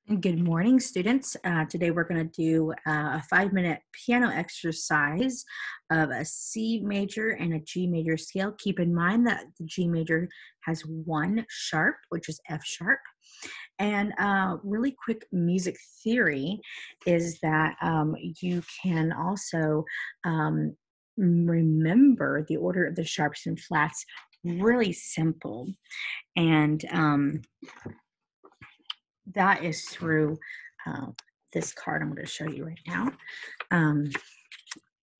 Good morning, students. Today we're going to do a 5-minute piano exercise of a C major and a G major scale. Keep in mind that the G major has one sharp, which is F sharp. And really quick music theory is that you can also remember the order of the sharps and flats. Really simple. And that is through uh, this card I'm going to show you right now. Um,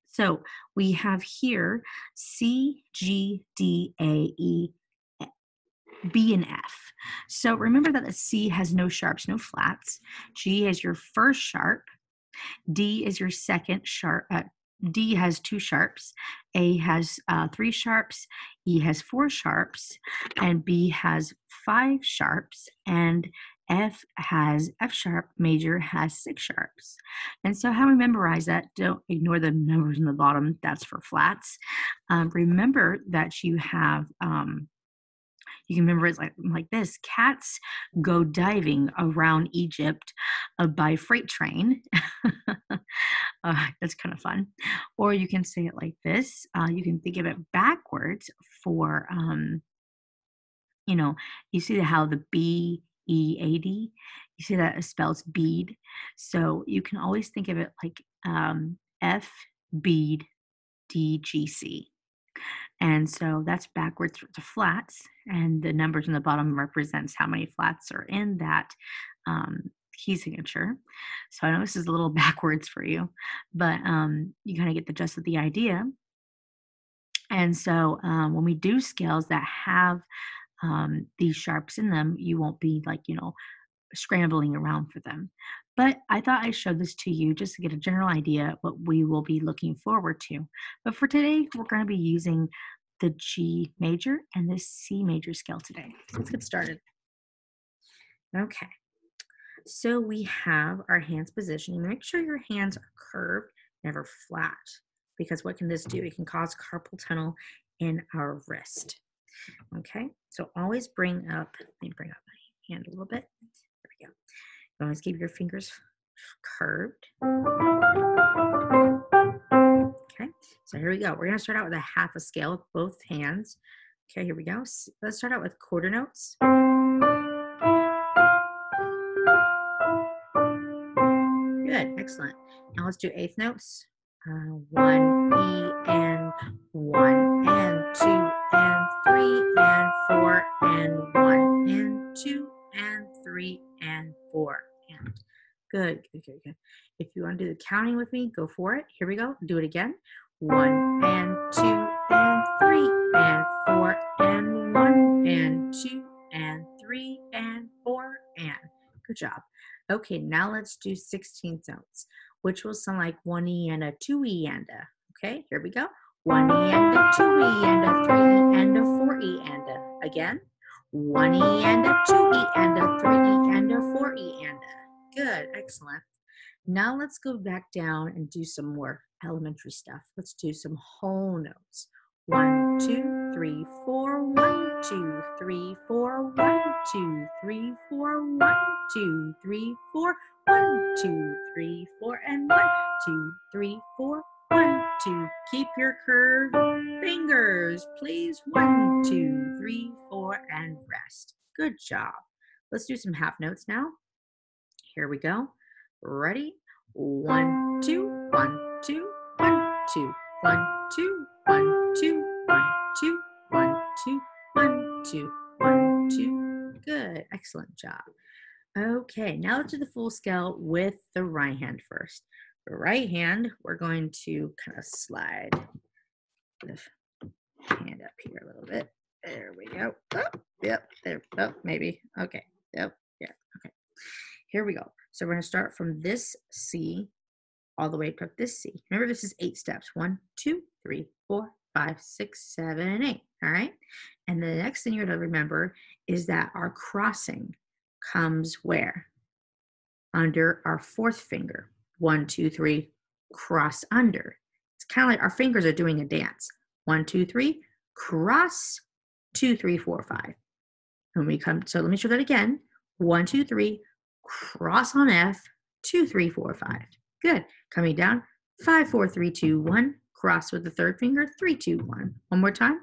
so we have here C, G, D, A, E, B, and F. So remember that the C has no sharps, no flats. G is your first sharp. D is your second sharp. D has two sharps. A has three sharps. E has four sharps. And B has five sharps. And F sharp major has six sharps. And so how we memorize that, don't ignore the numbers in the bottom. That's for flats. Remember that you have you can remember it's like this: cats go diving around Egypt by freight train. That's kind of fun. Or you can say it like this. You can think of it backwards for, you see how the B-E-A-D, you see that it spells bead. So you can always think of it like F bead D-G-C. And so that's backwards to flats, and the numbers in the bottom represents how many flats are in that key signature. So I know this is a little backwards for you, but you kind of get the gist of the idea. And so when we do scales that have these sharps in them, you won't be scrambling around for them. But I thought I'd show this to you just to get a general idea what we will be looking forward to. But for today, we're going to be using the G major and the C major scale today. So let's get started. Okay, so we have our hands positioning. Make sure your hands are curved, never flat, because what can this do? It can cause carpal tunnel in our wrist. Okay, so always let me bring up my hand a little bit. There we go. Always keep your fingers curved. Okay, so here we go. We're going to start out with a half a scale with both hands. Okay, here we go. Let's start out with quarter notes. Good, excellent. Now let's do eighth notes. 1 E and 1 and 2 and 3 and 4 and 1 and 2 and 3 and 4 and. Good. If you want to do the counting with me, go for it. Here we go. Do it again. 1 and 2 and 3 and 4 and 1 and 2 and 3 and 4 and. Good job. Okay, now let's do 16th notes, which will sound like 1 E and a 2 E and a. Okay, here we go. 1 E and a 2 E and a 3 E and a 4 E and a. Again. 1 E and a 2 E and a 3 E and a 4 E and a. Good, excellent. Now let's go back down and do some more elementary stuff. Let's do some whole notes. 1, 2, 3, 4, 1, 2, 3, 4, 1, 2, 3, 4, 1, 2, 3, 4, 1, 2, 3, 4, and 1, 2, 3, 4, 1, 2. Keep your curved fingers, please. 1, 2, 3, 4, and rest. Good job. Let's do some half notes now. Here we go. Ready? 1, 2, 1, 2, 1, 2, 1, 2, 1, 2, 1, 2, 1, 2, 1, 2, 1, 2. Good. Excellent job. Okay, now let's do the full scale with the right hand first. The right hand, we're going to kind of slide the hand up here a little bit. There we go. Oh, yep. There. Oh, maybe. Okay. Yep. Yeah. Okay. Here we go. So we're going to start from this C all the way up to this C. Remember, this is 8 steps. 1, 2, 3, 4, 5, 6, 7, and 8. All right. And the next thing you're going to remember is that our crossing comes where? Under our fourth finger. 1, 2, 3, cross under. It's kind of like our fingers are doing a dance. 1, 2, 3, cross, 2, 3, 4, 5. When we come, so let me show that again. 1, 2, 3, cross on F, 2, 3, 4, 5. Good. Coming down, 5, 4, 3, 2, 1. Cross with the third finger, 3, 2, 1. One more time.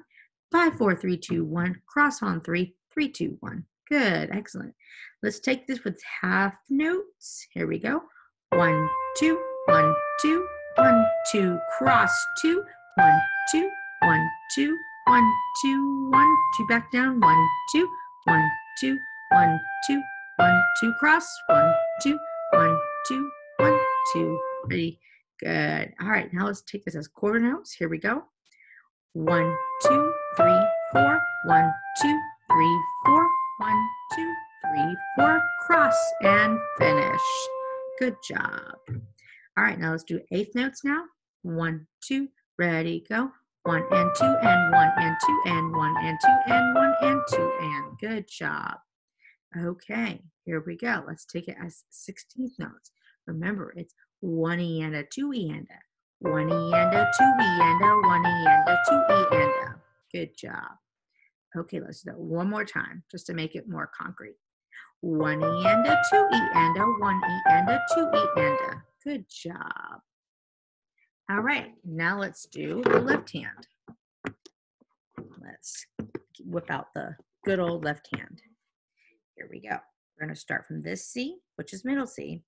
5, 4, 3, 2, 1. Cross on 3, 3, 2, 1. Good. Excellent. Let's take this with half notes. Here we go. 1, 2, 1, 2, 1, 2. Cross 2, 1, 2, 1, 2, 1, 2, 1, 2. Back down. 1, 2, 1, 2, 1, 2, 1, 2. Cross. 1, 2, 1, 2, 1, 2. Ready? Good. All right. Now let's take this as quarter notes. Here we go. 1, 2, 3, 4. 1, 2, 3, 4. 1, 2, 3, 4. Cross and finish. Good job. All right, now let's do eighth notes now. 1, 2, ready, go. 1 and 2 and 1 and 2 and 1 and 2 and 1 and 2 and good job. Okay, here we go. Let's take it as 16th notes. Remember, it's 1 E and a 2 E and a 1 E and a 2 E and a 1 E and a 2 E and a. Good job. Okay, let's do it one more time just to make it more concrete. 1 E and a 2 E and a 1 E and a 2 E and a. Good job. All right, now let's do the left hand. Let's whip out the good old left hand. Here we go. We're going to start from this C, which is middle C,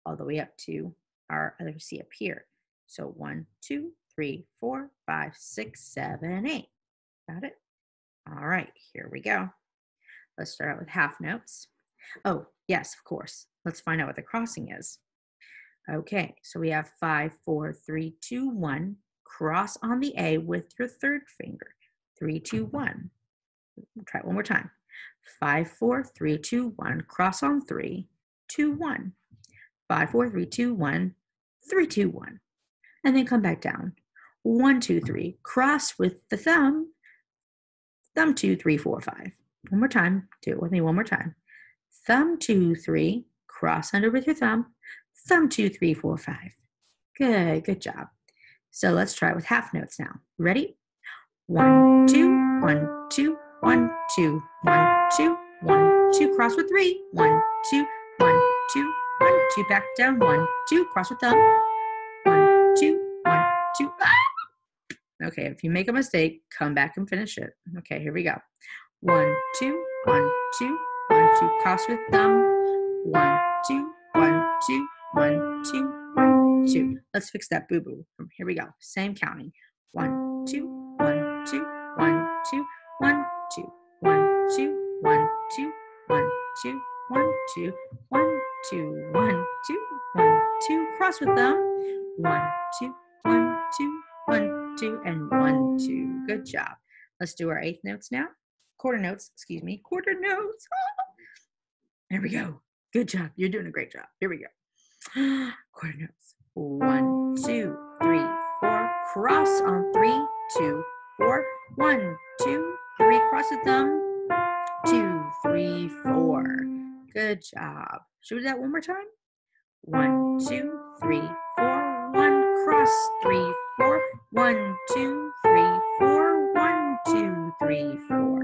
all the way up to our other C up here. So 1, 2, 3, 4, 5, 6, 7, 8. Got it? All right, here we go. Let's start out with half notes. Oh, yes, of course. Let's find out what the crossing is. Okay, so we have 5, 4, 3, 2, 1. Cross on the A with your third finger. 3, 2, 1. We'll try it one more time. 5, 4, 3, 2, 1. Cross on 3, 2, 1. 5, 4, 3, 2, 1. 3, 2, 1. And then come back down. 1, 2, 3. Cross with the thumb. Thumb 2, 3, 4, 5. One more time. Do it with me one more time. Thumb 2, 3. Cross under with your thumb. Thumb 2, 3, 4, 5. Good job. So let's try it with half notes now. Ready? 1, 2, 1, 2, 1, 2, 1, 2, 1, 2. Cross with 3. 1, 2, 1, 2, 1, 2. Back down. 1, 2. Cross with thumb. 1, 2, 1, 2. Okay, if you make a mistake, come back and finish it. Okay, here we go. 1, 2, 1, 2, 1, 2. Cross with thumb. 1, 2, 1, 2, 1, 2, 1, 2. Let's fix that boo-boo. Here we go. Same counting. 1, 2, 1, 2, 1, 2, 1, 2, 1, 2, 1, 2, 1, 2, 1, 2, 1, 2, 1, 2, 1, 2. Cross with thumb. 1, 2, 1, 2, 1, 2, and 1, 2. Good job. Let's do our eighth notes now. Quarter notes, excuse me. Quarter notes. There we go. Good job. You're doing a great job. Here we go. Quarter notes. 1, 2, 3, 4. Cross on 3, 2, 4. 1, 2, 3. Cross the thumb. 2, 3, 4. Good job. Should we do that one more time? 1, 2, 3, 4. 1. Cross 3, 4. 1, 2, 3, 4. 1, 2, 3, 4.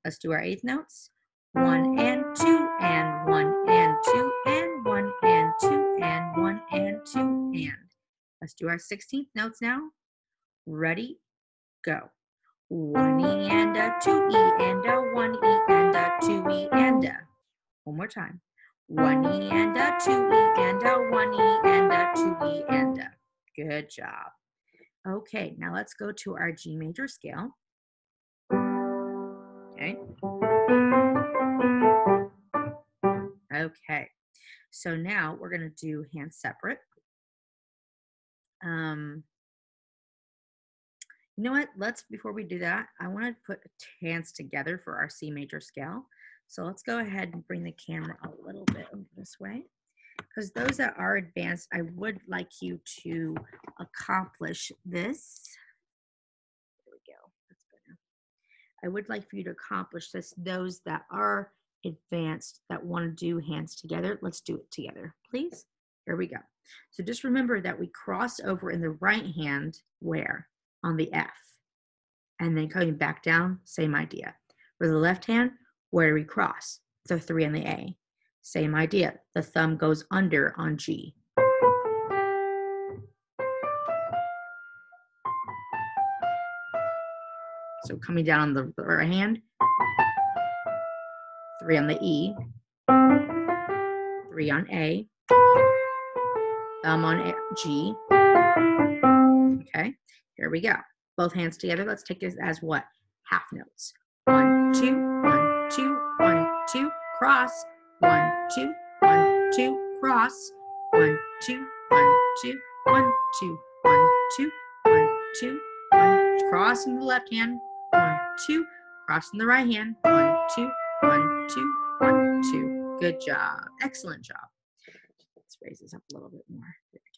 Let's do our eighth notes. 1 and 2 and 1 and 2 and 1 and 2 and 1 and 2 and. Let's do our 16th notes now. Ready? Go. 1 E and a 2 E and a 1 E and a 2 E and a. One more time. 1 E and a 2 E and a 1 E and a 2 E and a. Good job. Okay, now let's go to our G major scale. Okay. Okay, so now we're going to do hands separate. You know what? Before we do that, I want to put hands together for our C major scale. So let's go ahead and bring the camera a little bit over this way. Because those that are advanced, I would like you to accomplish this. There we go. That's better. I would like for you to accomplish this. Those that are advanced that want to do hands together, let's do it together, please. Here we go. So just remember that we cross over in the right hand where? On the F. And then coming back down, same idea. For the left hand, where do we cross? The 3 on the A. Same idea. The thumb goes under on G. So coming down on the right hand, 3 on the E, 3 on A, thumb on G. Okay, here we go. Both hands together. Let's take this as what? Half notes. 1, 2, 1, 2, 1, 2, cross. 1, 2, 1, 2, cross. 1, 2, 1, 2, 1, 2, 1, 2, 1, 2, 1. Cross in the left hand. 1, 2. Cross in the right hand. 1, 2, 1, 2, 1, 2. Good job. Excellent job. Let's raise this up a little bit more. There we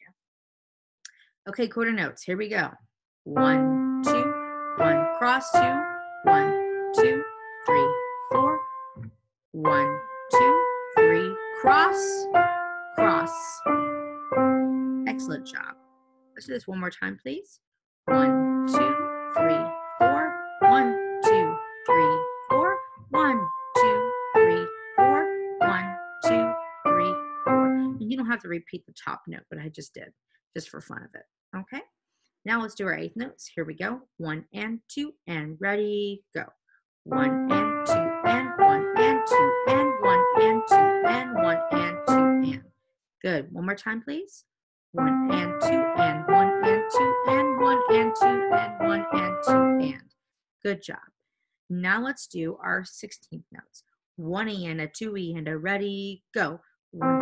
go. Okay, quarter notes. Here we go. 1, 2, 1, cross 2, 1, 2, 3, 4. 1, 2, 3, cross, cross. Excellent job. Let's do this one more time, please. 1, 2, 3, 4. 1, 2, 3, 4. 1, 2, 3, 4. 1, 2, 3, 4. And you don't have to repeat the top note, but I just did, just for fun of it. Okay. Now let's do our eighth notes. Here we go. 1 and 2 and ready, go. 1 and 2 and 1 and 2 and 1 and 2 and 1 and 2 and. Good. One more time, please. 1 and 2 and 1 and 2 and 1 and 2 and 1 and 2 and. Good job. Now let's do our 16th notes. 1 E and a 2 E and a ready, go. 1.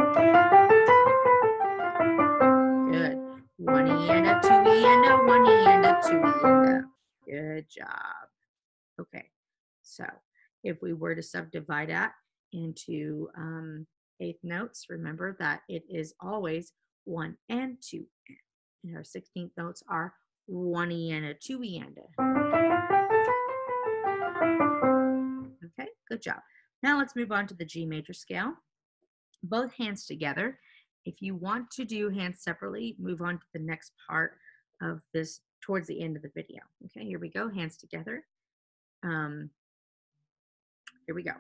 Good. 1 E and a 2 E and a 1 E and a 2 E and a. Good job. Okay. So if we were to subdivide that into eighth notes, remember that it is always 1 and 2 and. And our 16th notes are 1 E and a 2 E and a. Okay, good job. Now let's move on to the G major scale. Both hands together. If you want to do hands separately, move on to the next part of this towards the end of the video. Okay, here we go. Hands together. Here we go.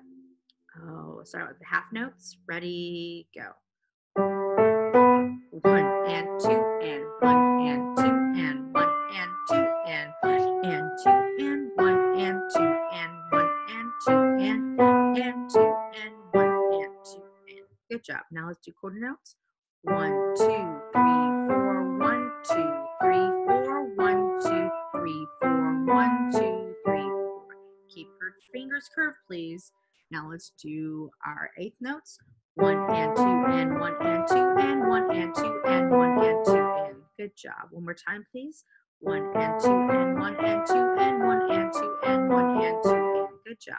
Oh, start with the half notes. Ready, go. 1 and 2 and 1 and 2 and 1 and 2 and 1 and 2 and 1 and 2 and 1 and 2 and 2 and 1 and 2 and. Good job. Now let's do quarter notes. 1, 2, 3, 4, 1, 2, 3, 4, 1, 2, 3, 4, 1, 2, 3, 4. Keep your fingers curved, please. Now let's do our eighth notes. 1 and 2 and 1 and 2 and 1 and 2 and 1 and 2 and. Good job. One more time, please. 1 and 2 and 1 and 2 and 1 and 2 and 1 and 2 and. Good job.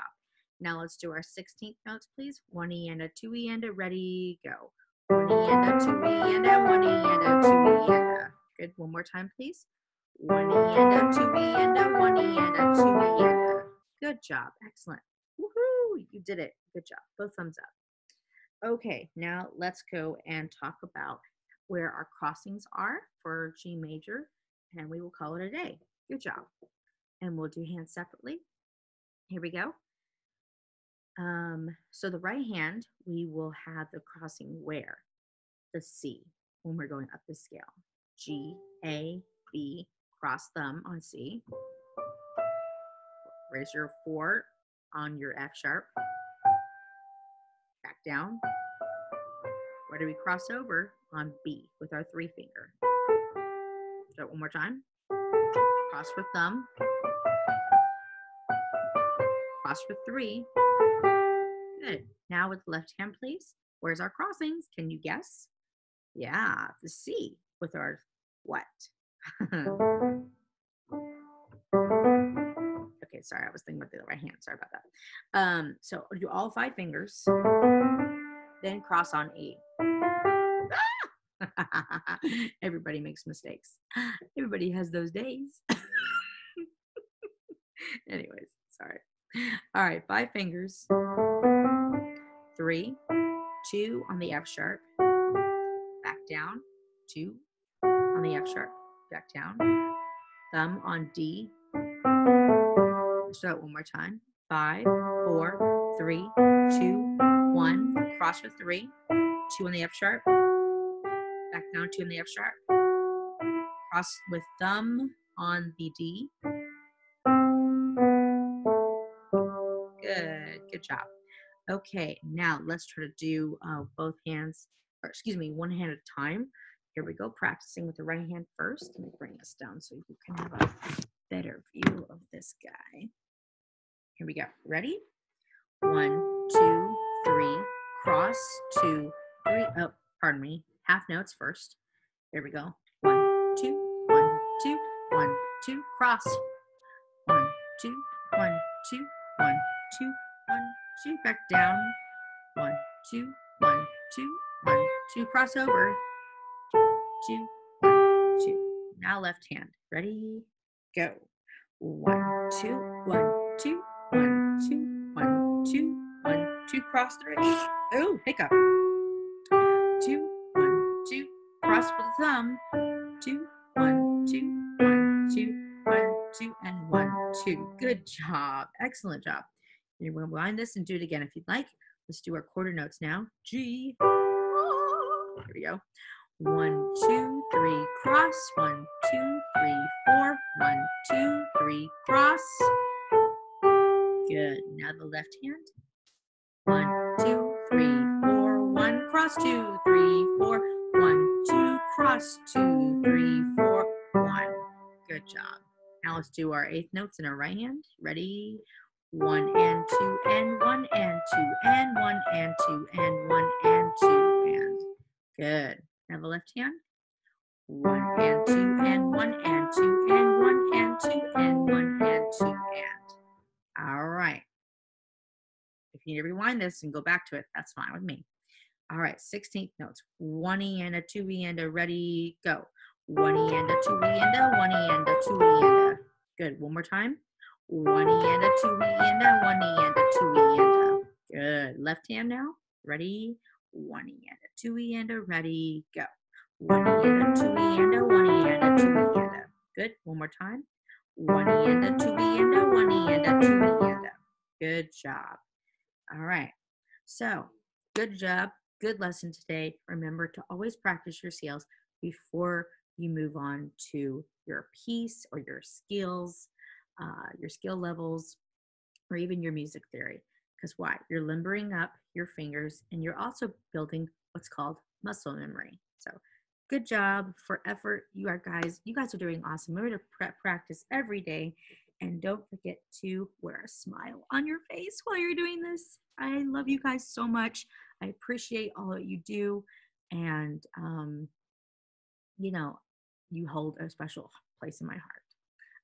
Now let's do our 16th notes, please. 1 E and a 2 E and a ready, go. 1 E and a 2 E and a 1 E and a 2 E and a. Good. One more time, please. 1 E and a 2 E and a 1 E and a 2 E and a. Good job. Excellent. Woohoo! You did it. Good job. Both thumbs up. Okay, now let's go and talk about where our crossings are for G major, and we will call it a day. Good job. And we'll do hands separately. Here we go. So the right hand, we will have the crossing where? The C, when we're going up the scale. G, A, B, cross thumb on C. Raise your 4 on your F sharp. Back down. Where do we cross over? On B with our 3 finger. Do it one more time. Cross for thumb. Cross for 3. Good. Now with the left hand, please. Where's our crossings? Can you guess? Yeah, the C with our what? Okay, sorry, I was thinking about the right hand. Sorry about that. So do all 5 fingers, then cross on E. Everybody makes mistakes. Everybody has those days. Anyways, sorry. All right, 5 fingers. 3, 2 on the F sharp. Back down. 2 on the F sharp. Back down. Thumb on D. Let's do it one more time. 5, 4, 3, 2, 1, cross with 3, 2 on the F sharp, back down 2 on the F sharp, cross with thumb on the D. Good job. Okay, now let's try to do both hands, or excuse me, one hand at a time. Here we go, practicing with the right hand first. Let me bring this down so you can have a better view of this guy. Here we go. Ready? 1, 2, 3, cross, 2, 3. Oh, pardon me. Half notes first. Here we go. 1, 2, 1, 2, 1, 2, cross. 1, 2, 1, 2, 1, 2, 1, 2. Back down. 1, 2, 1, 2, 1, 2. Cross over. 2, 1, 2. Now left hand. Ready? Go. 1, 2, 1, 2, 1, 2, 1, 2, 1, 2. Cross 3. Oh, hiccup. 2, 1, 2. Cross with the thumb. 2, 1, 2, 1, 2, 1, 2, and 1, 2. Good job. Excellent job. You will rewind this and do it again if you'd like. Let's do our quarter notes now. G. Here we go. 1, 2, 3, cross. 1, 2, 3, 4. 1, 2, 3, cross. Good. Now the left hand. 1, 2, 3, 4. 1, cross. 2, 3, 4. 1, 2, cross. 2, 3, 4. 1. Good job. Now let's do our eighth notes in our right hand. Ready? 1 and 2 and 1 and 2 and 1 and 2 and 1 and 2 and. Good. Now the left hand. 1 and 2 and 1 and 2 and 1 and 2 and 1 and 2 and. All right. If you need to rewind this and go back to it, that's fine with me. All right, 16th notes. 1E and a 2E and a ready, go. 1E and a 2E and a 1E and a 2E and a. Good. One more time. 1E and a 2E and a 1E and a 2E and a. Good. Left hand now. Ready? 1E and a 2E and a ready, go. 1E and a 2E and a 1E and a 2E and a. Good. One more time. 1E and a 2E and a 1E and a 2E and a. Good job. All right. So, good job. Good lesson today. Remember to always practice your scales before you move on to your piece or your skills, your skill levels, or even your music theory. Because why? You're limbering up your fingers and you're also building what's called muscle memory. So good job for effort. You guys are doing awesome. Remember to practice every day. And don't forget to wear a smile on your face while you're doing this. I love you guys so much. I appreciate all that you do. And, you hold a special place in my heart.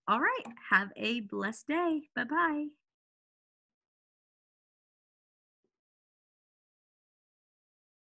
All right. Have a blessed day. Bye-bye.